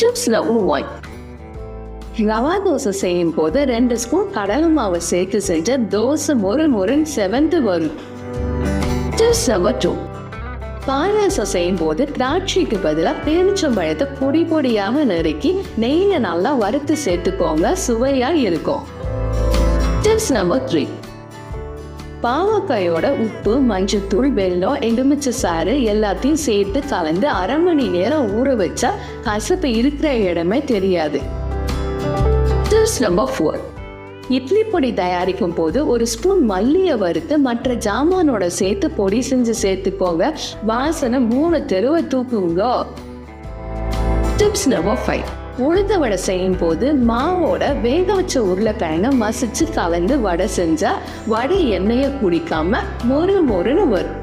Tips number 1. Rava dosa செய்யும் போது 2 spoon கடலை மாவு சேர்த்து செஞ்ச தோசை மொறுன்னு செவந்து வரும். Tips number 2. பாயாசம் செய்யும் போது திராட்சைக்கு பதிலாக பேரிச்சம்பழத்தை பொடி பொடியாக நறுக்கி நெய்யை நல்லா வறுத்து சேர்த்துக்கோங்க, சுவையா இருக்கும். Tips number 3. பாவக்காயோட உப்பு, மஞ்சத்தூள், வெல்லம், எலுமிச்சை சாறு எல்லாத்தையும் சேர்த்து கலந்து 1/2 மணி நேரம் ஊற வச்சா கசப்பு இருக்கிற இடமே தெரியாது. Tips number 4. இட்லி பொடி தயாரிக்கும் போது 1 ஸ்பூன் மல்லியை வறுத்து மற்ற ஜாமானோட சேர்த்து பொடி செஞ்சு சேர்த்துக்கோங்க, வாசனை 3 தெருவை தூக்குங்க. Tips number 5. உளுந்த வடை செய்யும் போது மாவோட வேக வச்ச உருளைக்கிழங்கை மசிச்சு கலந்து வடை செஞ்சா வடை எண்ணெயை குடிக்காம மொறுன்னு வரும்.